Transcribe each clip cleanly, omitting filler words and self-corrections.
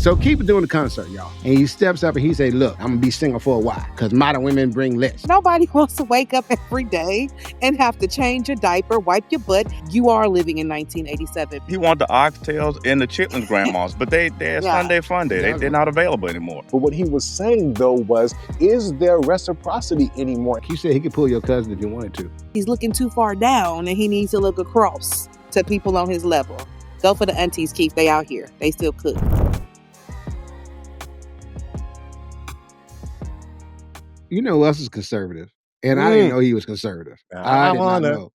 So keep doing the concert, y'all. And he steps up and he say, look, I'm going to be single for a while because modern women bring less. Nobody wants to wake up every day and have to change your diaper, wipe your butt. You are living in 1987. He wanted the oxtails and the chitlins grandmas, but they're Sunday fun day. They're not available anymore. But what he was saying, though, was, is there reciprocity anymore? He said he could pull your cousin if he wanted to. He's looking too far down and he needs to look across to people on his level. Go for the aunties, Keith. They out here. They still cook. You know who else is conservative? And I didn't know he was conservative. I did not know.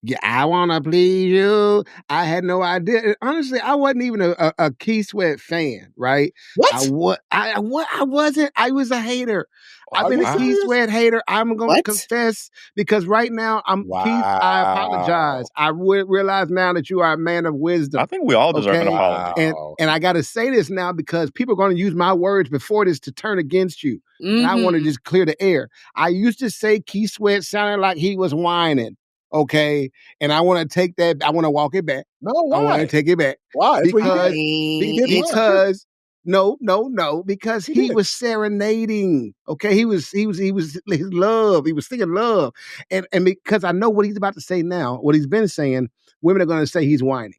Yeah, I want to please you. I had no idea. And honestly, I wasn't even a Keith Sweat fan, right? What? I wasn't. I was a hater. I've been a Keith Sweat hater. I'm going to confess because right now I'm Keith. I apologize. I realize now that you are a man of wisdom. I think we all deserve an apology. And I got to say this now because people are going to use my words before this to turn against you. Mm-hmm. And I want to just clear the air. I used to say Keith Sweat sounded like he was whining. Okay, and I want to take that. I want to walk it back. No, why? I want to take it back. Why? Because he was serenading. Okay, he was his love. He was singing love, and because I know what he's about to say now, what he's been saying, women are going to say he's whining.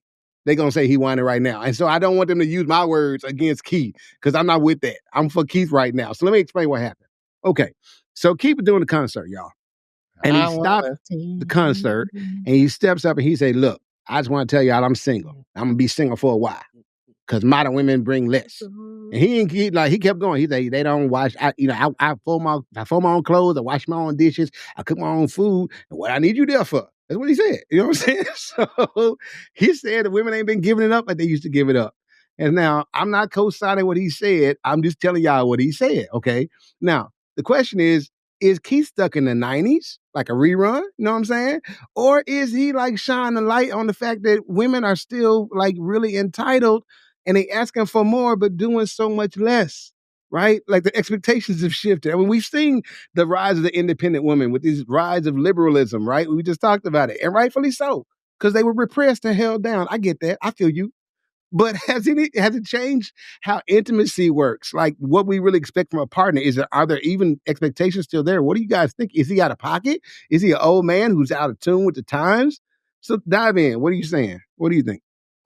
They're going to say he's whining right now, and so I don't want them to use my words against Keith because I'm not with that. I'm for Keith right now. So let me explain what happened. Okay, so keep doing the concert, y'all. And he stopped the concert and he steps up and he say, look, I just want to tell y'all I'm single. I'm going to be single for a while because modern women bring less. And he kept going. He said, they don't wash. I fold my own clothes. I wash my own dishes. I cook my own food. And what I need you there for? That's what he said. You know what I'm saying? So he said the women ain't been giving it up like they used to give it up. And now I'm not co-signing what he said. I'm just telling y'all what he said. Okay. Now the question is Keith stuck in the 90s, like a rerun? You know what I'm saying? Or is he like shining a light on the fact that women are still like really entitled and they asking for more, but doing so much less, right? Like the expectations have shifted. I mean, we've seen the rise of the independent woman with this rise of liberalism, right? We just talked about it, and rightfully so, because they were repressed and held down. I get that. I feel you. But has it changed how intimacy works? Like what we really expect from a partner? Are there even expectations still there? What do you guys think? Is he out of pocket? Is he an old man who's out of tune with the times? So dive in. What are you saying? What do you think?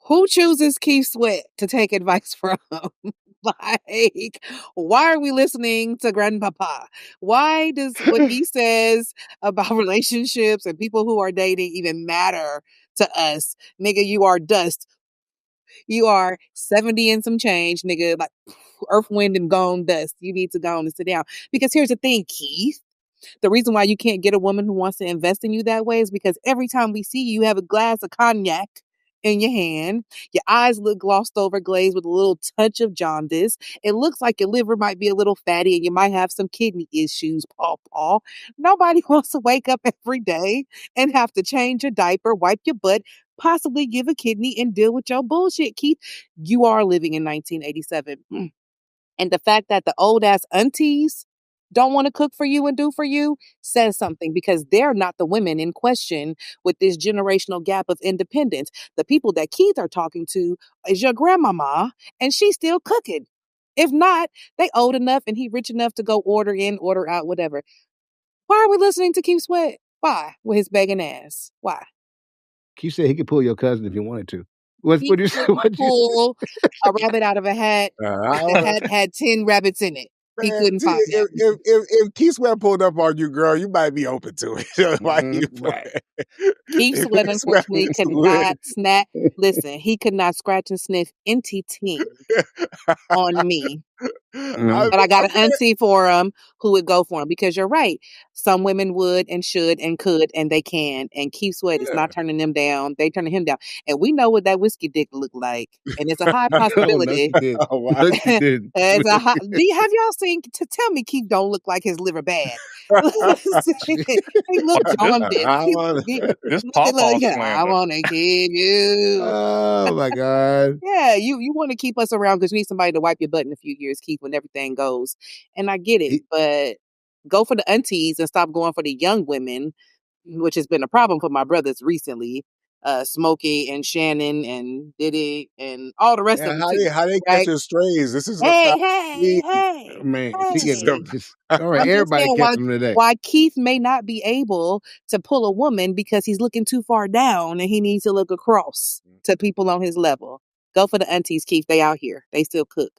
Who chooses Keith Sweat to take advice from? Like, why are we listening to Grandpapa? Why does what he says about relationships and people who are dating even matter to us? Nigga, you are dust. You are 70 and some change, nigga, like earth, wind, and gone dust. You need to go on and sit down. Because here's the thing, Keith. The reason why you can't get a woman who wants to invest in you that way is because every time we see you, you have a glass of cognac in your hand. Your eyes look glossed over, glazed with a little touch of jaundice. It looks like your liver might be a little fatty and you might have some kidney issues, Paw. Nobody wants to wake up every day and have to change your diaper, wipe your butt, possibly give a kidney and deal with your bullshit, Keith. You are living in 1987. And the fact that the old ass aunties don't want to cook for you and do for you says something, because they're not the women in question with this generational gap of independence. The people that Keith are talking to is your grandmama, and she's still cooking. If not, they old enough and he rich enough to go order in, order out, whatever. Why are we listening to Keith Sweat? Why? With his begging ass. Why? Keith said he could pull your cousin if he wanted to. What you say? Pull a rabbit out of a hat. The hat had 10 rabbits in it. He couldn't find it. If Keith Sweat pulled up on you, girl, you might be open to it. Right. Keith Sweat, unfortunately, could not snap. Listen, he could not scratch and sniff Entitlement on me. But I got an auntie for him who would go for him, because you're right. Some women would and should and could and they can. And Keith Sweat is not turning them down. They turning him down. And we know what that whiskey dick looked like. And it's a high possibility. It's a high, have y'all seen? Tell me Keith don't look like his liver bad. He look jaundiced. I want to give you. Oh my God. Yeah, you want to keep us around because you need somebody to wipe your butt in a few years, Keith, when everything goes. And I get it, but go for the aunties and stop going for the young women, which has been a problem for my brothers recently. Smokey and Shannon and Diddy and all the rest Yeah, of them too, how they right? catching strays? This is Hey, about hey, me. hey, Man, she This is hey. getting just all right. I'm just Everybody saying catch them today. why Keith may not be able to pull a woman because he's looking too far down and he needs to look across to people on his level. Go for the aunties, Keith. They out here. They still cook.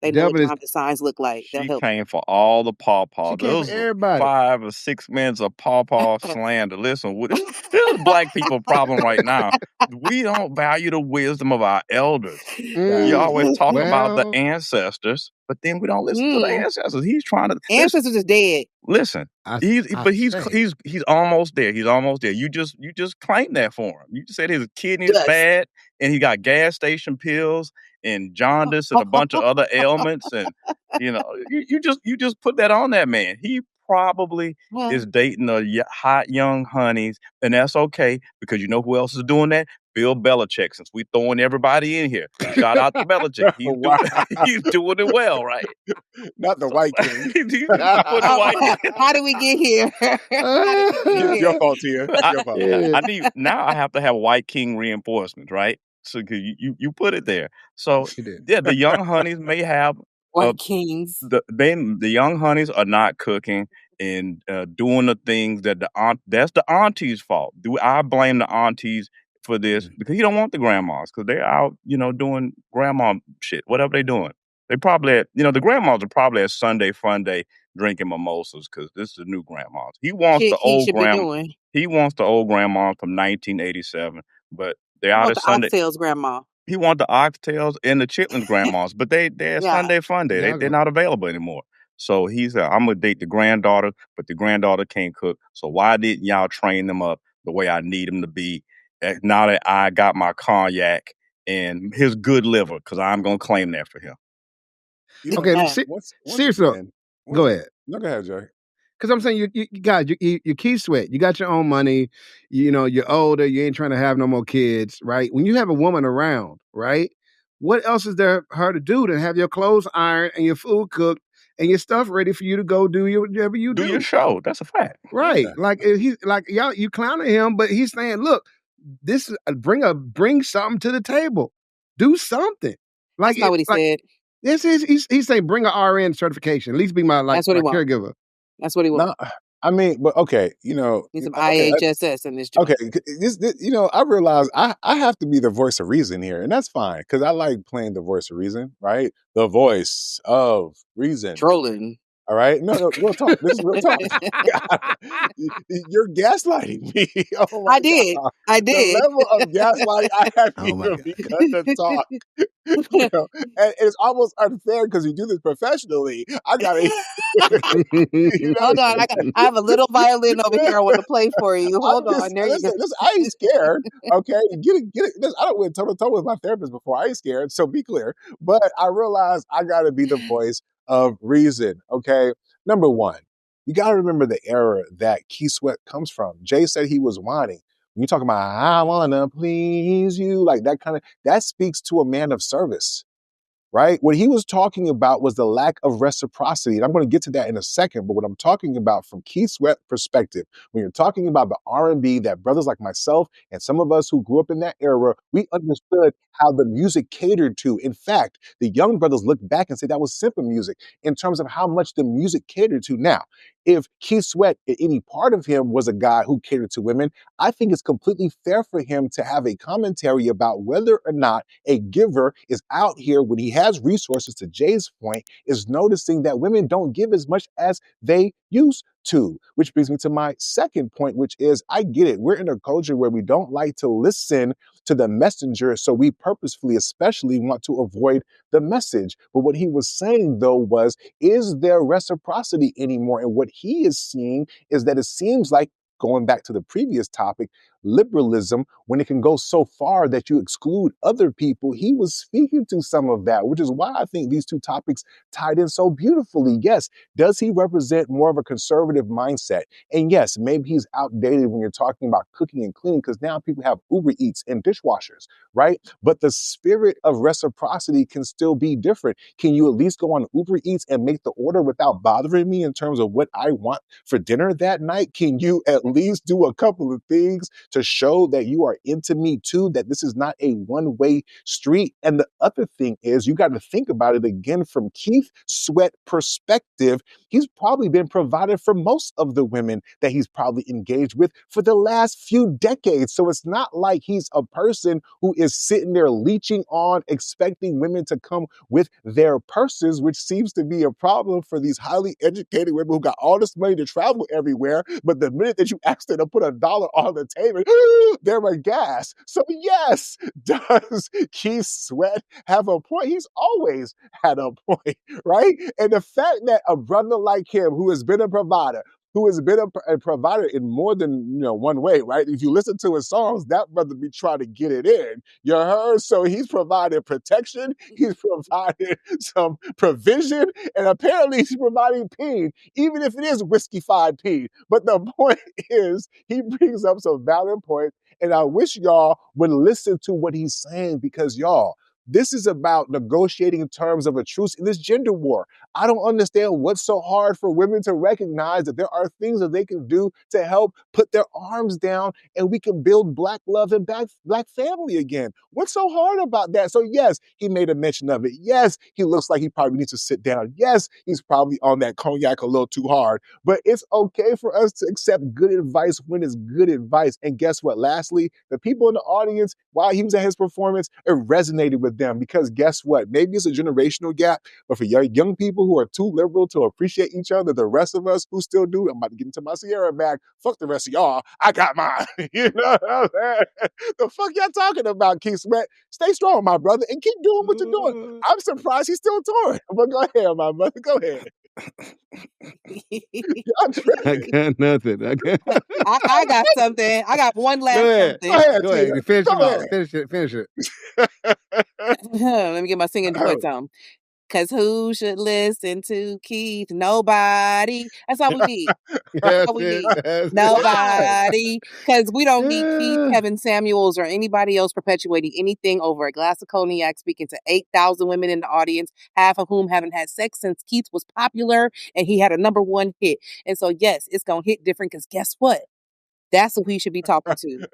They know what Devil is time the signs look like. They'll She help you. came for all the she pawpaw. came for Those everybody. 5 or 6 minutes of pawpaw slander. Listen, this is black people problem right now. We don't value the wisdom of our elders. You always talk about the Well, ancestors, but then we don't listen to the ancestors. He's trying to listen. Ancestors is dead. Listen, I but say he's almost there. He's almost there. You just claimed that for him. You just said his kidney is Dust. bad, and he got gas station pills and jaundice and a bunch of other ailments, and you just put that on that man. He probably Well, is dating hot young honeys, and that's okay because you know who else is doing that? Bill Belichick. Since we throwing everybody in here, shout out to Belichick. He's Wow. he's doing it well, right? Not the So White King. he's putting the white. how did we get here? How did we get Your here? fault, Tia. Your fault. I need now. I have to have White King reinforcements, right? So 'cause you put it there. So she did. yeah, the young honeys may have White kings. the young honeys are not cooking and doing the things that that's the auntie's fault. Do I blame the aunties for this because you don't want the grandmas because they're out doing grandma shit, whatever they're doing. They probably the grandmas are probably at Sunday fun day drinking mimosas because this is the new grandmas. Shit he should be doing. He wants the old grandma from 1987, but they're I out want at the Sunday. oxtails, grandma. He want the oxtails and the chitlins grandmas, but they're Yeah. Sunday fun day. Y'all They're go. not available anymore. So he said, I'm gonna date the granddaughter, but the granddaughter can't cook. So why didn't y'all train them up the way I need them to be? Now that I got my cognac and his good liver, because I'm gonna claim that for him. Okay, Once seriously, again, go ahead. No, go ahead, Joey. Because I'm saying you guys, you Keith Sweat, you got your own money, you're older, you ain't trying to have no more kids, right? When you have a woman around, right? What else is there for her to do than have your clothes ironed and your food cooked and your stuff ready for you to go do whatever you do? Do your show. That's a fact. Right. Yeah. Like he's like y'all, you clowning him, but he's saying, look, this is bring something to the table. Do something. Like That's not what he said. this is he's saying bring a RN certification. At least be my That's what he want. caregiver. That's what he want. No, I mean, but okay, Need some okay, IHSS in this joint. okay. This, I realize I have to be the voice of reason here, and that's fine because I like playing the voice of reason, right? The voice of reason. Trolling. All right, no, real talk. This is real talk. You're gaslighting me. Oh my I did. God. I The did. level of gaslighting I haven't Oh my even God. begun to talk. And it's almost unfair because you do this professionally. I gotta, Hold on. I have a little violin over here I want to play for you. Hold on. There you go. listen, I ain't scared. Okay, get it. Listen, I don't went toe to toe with my therapist before. I ain't scared. So be clear. But I realize I gotta be the voice of reason. Okay, number one, you gotta remember the era that Keith Sweat comes from. Jay said he was whining. When you talk about I wanna please you, like that speaks to a man of service. Right? What he was talking about was the lack of reciprocity. And I'm going to get to that in a second. But what I'm talking about from Keith Sweat's perspective, when you're talking about the R&B that brothers like myself and some of us who grew up in that era, we understood how the music catered to. In fact, the young brothers look back and say that was simple music in terms of how much the music catered to. Now, if Keith Sweat, any part of him was a guy who catered to women, I think it's completely fair for him to have a commentary about whether or not a giver is out here when he has resources, to Jay's point, is noticing that women don't give as much as they used to. Which brings me to my second point, which is I get it. We're in a culture where we don't like to listen to the messenger, so we purposefully, especially, want to avoid the message. But what he was saying, though, was, is there reciprocity anymore? And what he is seeing is that it seems like, going back to the previous topic, liberalism, when it can go so far that you exclude other people, he was speaking to some of that, which is why I think these two topics tied in so beautifully. Yes, does he represent more of a conservative mindset? And yes, maybe he's outdated when you're talking about cooking and cleaning, because now people have Uber Eats and dishwashers, right? But the spirit of reciprocity can still be different. Can you at least go on Uber Eats and make the order without bothering me in terms of what I want for dinner that night? Can you at least do a couple of things to show that you are into me too, that this is not a one-way street. And the other thing is, you got to think about it again from Keith Sweat perspective. He's probably been provided for most of the women that he's probably engaged with for the last few decades. So it's not like he's a person who is sitting there leeching on, expecting women to come with their purses, which seems to be a problem for these highly educated women who got all this money to travel everywhere. But the minute that you ask them to put $1 on the table, they're aghast. So yes, does Keith Sweat have a point? He's always had a point, right? And the fact that a brother like him, who has been a provider, who has been a provider in more than one way, right? If you listen to his songs, that brother be trying to get it in. You heard? So he's provided protection, he's provided some provision, and apparently he's providing peen, even if it is whiskey-fied peen. But the point is, he brings up some valid points, and I wish y'all would listen to what he's saying, because y'all, this is about negotiating in terms of a truce in this gender war. I don't understand what's so hard for women to recognize that there are things that they can do to help put their arms down and we can build Black love and Black family again. What's so hard about that? So yes, he made a mention of it. Yes, he looks like he probably needs to sit down. Yes, he's probably on that cognac a little too hard, but it's okay for us to accept good advice when it's good advice. And guess what? Lastly, the people in the audience, while he was at his performance, it resonated with them, because guess what? Maybe it's a generational gap, but for young people who are too liberal to appreciate each other, the rest of us who still do, I'm about to get into my Sierra bag. Fuck the rest of y'all. I got mine. You know what I'm saying? The fuck y'all talking about, Keith Sweat? Stay strong, my brother, and keep doing what you're doing. I'm surprised he's still touring. But go ahead, my brother. Go ahead. Y'all I tripping. got nothing. I got something. I got one last Go ahead. something. Go ahead, Go ahead. Tia. Finish him Go out. ahead. Finish it. Let me get my singing voice on. Cause who should listen to Keith? Nobody. That's all we need. That's all we need. Nobody. Cause we don't need Keith, Kevin Samuels, or anybody else perpetuating anything over a glass of cognac, speaking to 8,000 women in the audience, half of whom haven't had sex since Keith was popular and he had a #1 hit. And so yes, it's gonna hit different, because guess what? That's who he should be talking to.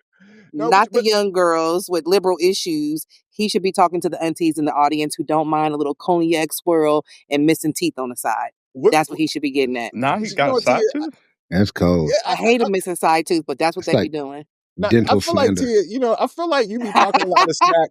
No, Not the young girls with liberal issues. He should be talking to the aunties in the audience who don't mind a little cognac swirl and missing teeth on the side. That's what he should be getting at. Now he You got know a what, side Tia? tooth. That's cold. I hate a missing side tooth, but that's what It's they be like doing. Now, I dental feel like slander. Tia, I feel like you be talking a lot of smack.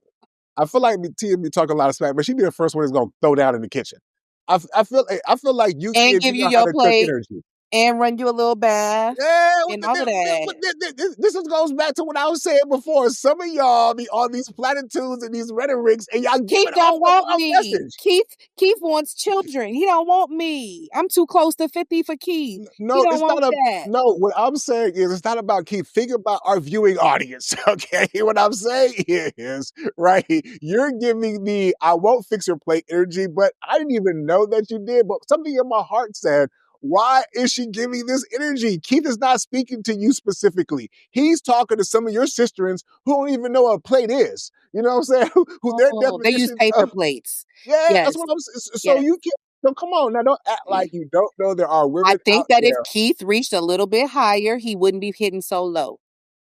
I feel like Tia be talking a lot of smack, but she be the first one that's gonna throw down in the kitchen. I feel like you And kids, give you you know how your to cook plate energy. and run you a little bath Yeah, and all of that. this goes back to what I was saying before. Some of y'all be on these platitudes and these rhetorics, and y'all Keith giving off don't the want wrong me. message. Keith wants children. He don't want me. I'm too close to 50 for Keith. No, He don't it's not want that. no. What I'm saying is, it's not about Keith. Think about our viewing audience, okay? What I'm saying is, right? You're giving me, I won't fix your plate energy, but I didn't even know that you did. But something in my heart said, why is she giving this energy? Keith is not speaking to you specifically. He's talking to some of your sisterins who don't even know what a plate is. You know what I'm saying? Who their They use definition paper of, plates. yeah, Yes. that's what I'm saying. So Yes. you can't. So come on now, don't act like you don't know there are I women think out that if there. Keith reached a little bit higher, he wouldn't be hitting so low.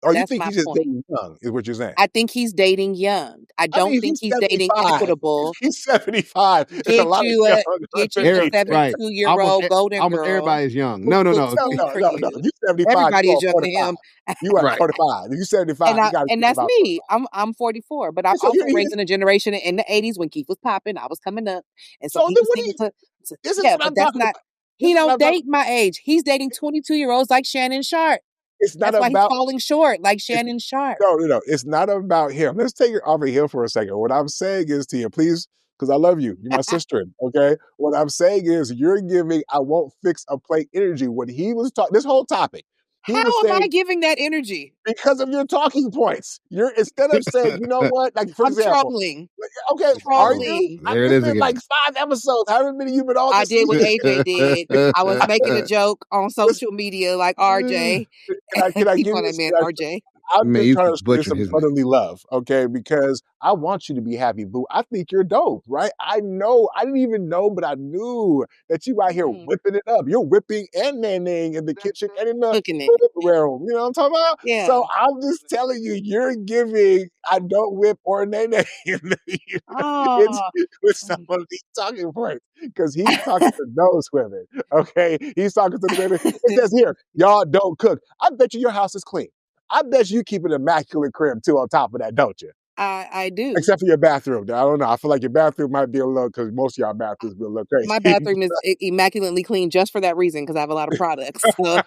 Or you That's think my he's just point. dating young, is what you're saying? I think he's dating young. I I don't mean, think he's he's dating 75. equitable. He's 75. There's a Get lot of you young a underneath him. Right. 72-year-old golden Almost girl everybody is young. who No. cooks No, food no, for no, no. you. You 75, Everybody you is are younger than 45. him. You are Right. 45. If you 75, you gotta And think that's about me. 45. I'm 44, but I'm So also raised in a generation in the 80s when Keith was popping. I was coming up. And so so he then was what do singing you, to this is yeah, what but I'm that's talking not about. This he is what don't I'm talking date my age. He's dating 22-year-olds like Shannon Sharp. It's not That's why he's about falling short, like it's Shannon Sharp. no. It's not about him. Let's take it off of him for a second. What I'm saying is to you, please, because I love you. You're my sister, okay? What I'm saying is you're giving I won't fix a plate energy. When he was talking, this whole topic, he How was am I saying, giving that energy? because of your talking points. You're instead of saying, you know what, like for I'm example, trolling. okay, are you? Trolling. There it It's is been like again. 5 episodes. However many you've been on I this did what season. AJ did. I was making a joke on Listen, social media like RJ. can I He give called you that man can RJ. I'm Man, just you trying keep to show you butchering some his name. brotherly love, okay? Because I want you to be happy, boo. I think you're dope, right? I know. I didn't even know, but I knew that you out here Mm, whipping it up. You're whipping and nannying in the kitchen and in the cooking it. food realm. You know what I'm talking about? Yeah. So I'm just telling you, you're giving I don't whip or nay nay it's Oh, with some of these talking points. Because he's talking to those women. Okay. He's talking to the women. It says here, y'all don't cook. I bet you your house is clean. I bet you keep an immaculate crib too on top of that, don't you? I do. Except for your bathroom. I don't know. I feel like your bathroom might be a little because most of y'all bathrooms be a little My crazy. bathroom is immaculately clean just for that reason because I have a lot of products. So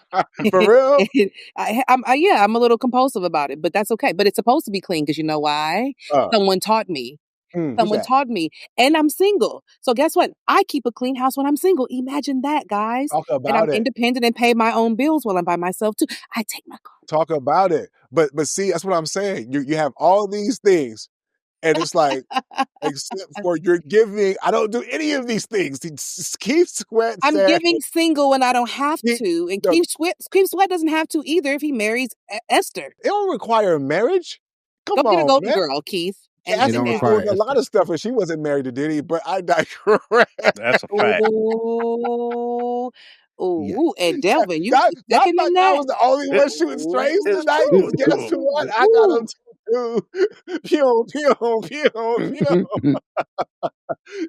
For real? yeah, I'm a little compulsive about it, but that's okay. But it's supposed to be clean because you know why? Uh, Someone taught me. who's Someone that? taught me, and I'm single. So guess what? I keep a clean house when I'm single. Imagine that, guys. Talk And I'm about it. independent and pay my own bills while I'm by myself too. I take my Talk about it. But see, that's what I'm saying. You have all these things, and it's like, except for you're giving, I don't do any of these things. Keith Sweat I'm said, giving single when I don't have he, to, and no, Keith Sweat doesn't have to either if he marries Esther. it don't require a marriage. Go Come get a on, golden man. girl, Keith, and It live Cassie it don't was down. require doing a lot Esther. of stuff and she wasn't married to Diddy, but I digress. That's a fact. Ooh, ooh, and Yikes. Delvin, you Y'all, y'all second thought in y'all that? was the only It, one shooting strays Ooh, it's tonight? true. Guess what? I got them too. Pew, pew, pew, pew.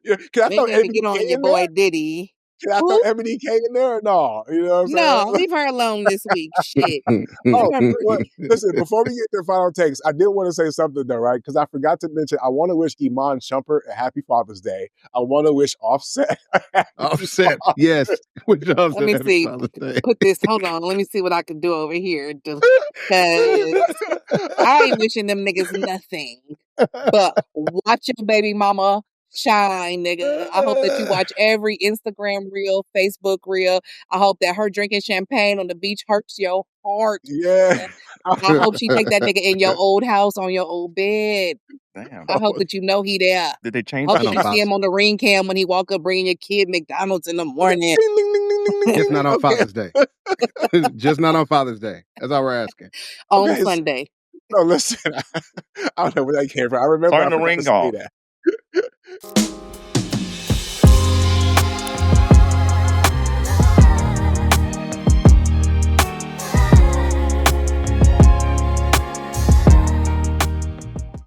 Yeah, can I throw we got to Ebony get K on your in there? boy Diddy. Can I throw Who? Ebony K in there or no? You know what I'm saying? No, leave her alone this week. Shit, let Oh, her well, breathe. listen, before we get to final takes, I did want to say something though, right? Because I forgot to mention, I want to wish Iman Shumpert a happy Father's Day. I want to wish Offset a happy Offset. Yes. Which Let Offset me happy see. Father's Day. Put this. Hold on. Let me see what I can do over here. Because I ain't wishing them niggas nothing. But watch your baby mama shine, nigga. I hope that you watch every Instagram reel, Facebook reel. I hope that her drinking champagne on the beach hurts your heart. Yeah. I hope she take that nigga in your old house on your old bed. Damn. I hope that you know he there. Did they change Hope Not the that on you see name? him Father. on the ring cam when he walk up bringing your kid McDonald's in the morning. Ding, ding, ding, ding, ding, ding, Just ding, not ding. on Okay. Father's Day. Just not on Father's Day. That's all we're asking. On Okay. Sunday. So listen, I don't know where that came from. I remember I Turn the forgot to ring say off. that.